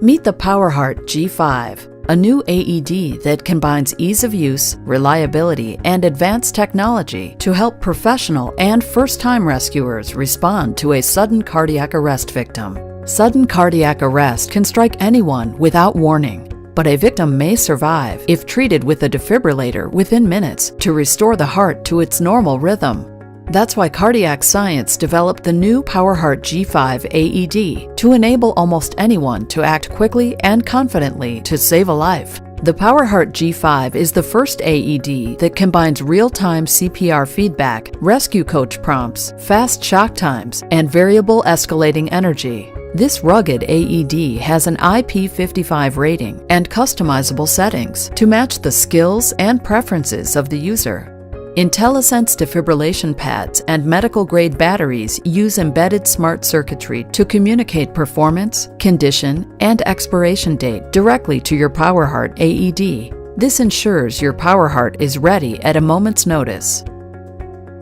Meet the Powerheart G5, a new AED that combines ease of use, reliability, and advanced technology to help professional and first-time rescuers respond to a sudden cardiac arrest victim. Sudden cardiac arrest can strike anyone without warning, but a victim may survive if treated with a defibrillator within minutes to restore the heart to its normal rhythm. That's why cardiac science developed the new Powerheart G5 AED to enable almost anyone to act quickly and confidently to save a life. The Powerheart G5 is the first AED that combines real-time CPR feedback, RescueCoach prompts, fast shock times, and variable escalating energy. This rugged AED has an IP55 rating and customizable settings to match the skills and preferences of the user. Intellisense defibrillation pads and medical-grade batteries use embedded smart circuitry to communicate performance, condition, and expiration date directly to your Powerheart AED. This ensures your Powerheart is ready at a moment's notice.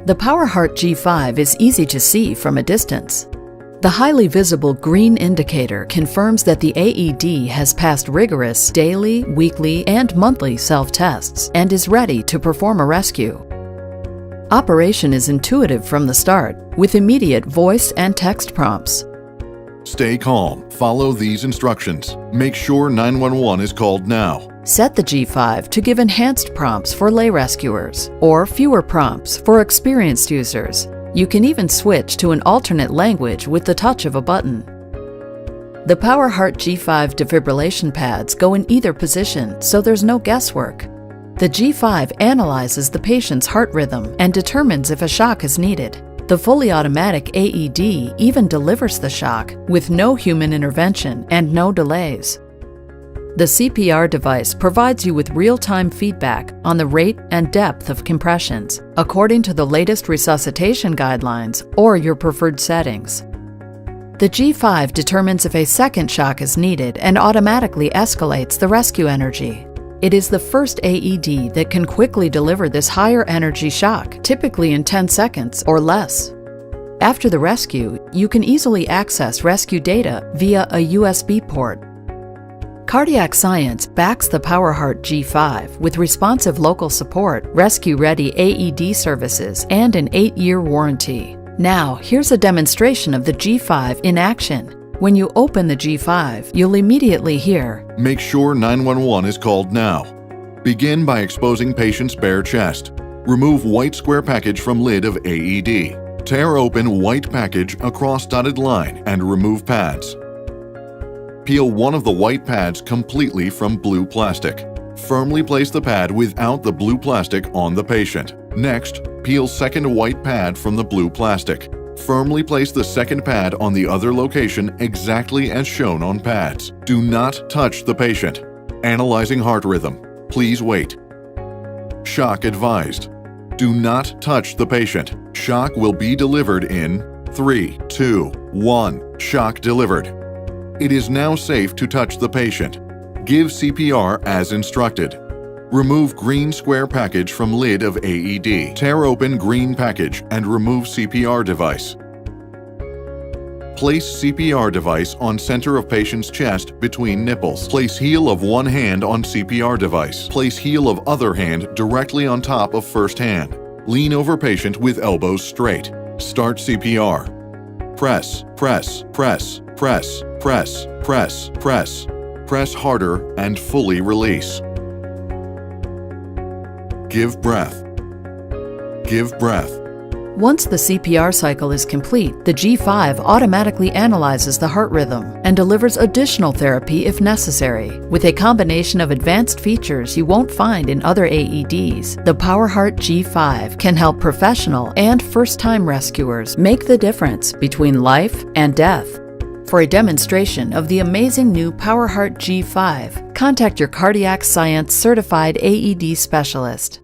The Powerheart G5 is easy to see from a distance. The highly visible green indicator confirms that the AED has passed rigorous daily, weekly, and monthly self-tests and is ready to perform a rescue. Operation is intuitive from the start, with immediate voice and text prompts. Stay calm. Follow these instructions. Make sure 911 is called now. Set the G5 to give enhanced prompts for lay rescuers, or fewer prompts for experienced users. You can even switch to an alternate language with the touch of a button. The Powerheart G5 defibrillation pads go in either position, so there's no guesswork. The G5 analyzes the patient's heart rhythm and determines if a shock is needed. The fully automatic AED even delivers the shock with no human intervention and no delays. The CPR device provides you with real-time feedback on the rate and depth of compressions, according to the latest resuscitation guidelines or your preferred settings. The G5 determines if a second shock is needed and automatically escalates the rescue energy. It is the first AED that can quickly deliver this higher energy shock, typically in 10 seconds or less. After the rescue, you can easily access rescue data via a USB port. Cardiac science backs the Powerheart G5 with responsive local support, rescue-ready AED services, and an 8-year warranty. Now, here's a demonstration of the G5 in action. When you open the G5, you'll immediately hear, Make sure 911 is called now. Begin by exposing patient's bare chest. Remove white square package from lid of AED. Tear open white package across dotted line and remove pads. Peel one of the white pads completely from blue plastic. Firmly place the pad without the blue plastic on the patient. Next, peel second white pad from the blue plastic. Firmly place the second pad on the other location exactly as shown on pads. Do not touch the patient. Analyzing heart rhythm. Please wait. Shock advised. Do not touch the patient. Shock will be delivered in 3, 2, 1. Shock delivered. It is now safe to touch the patient. Give CPR as instructed. Remove green square package from lid of AED. Tear open green package and remove CPR device. Place CPR device on center of patient's chest between nipples. Place heel of one hand on CPR device. Place heel of other hand directly on top of first hand. Lean over patient with elbows straight. Start CPR. Press, press, press, press, press, press, press. Press harder and fully release. Give breath. Give breath. Once the CPR cycle is complete, the G5 automatically analyzes the heart rhythm and delivers additional therapy if necessary. With a combination of advanced features you won't find in other AEDs, the Powerheart G5 can help professional and first-time rescuers make the difference between life and death. For a demonstration of the amazing new Powerheart G5, contact your cardiac science certified AED specialist.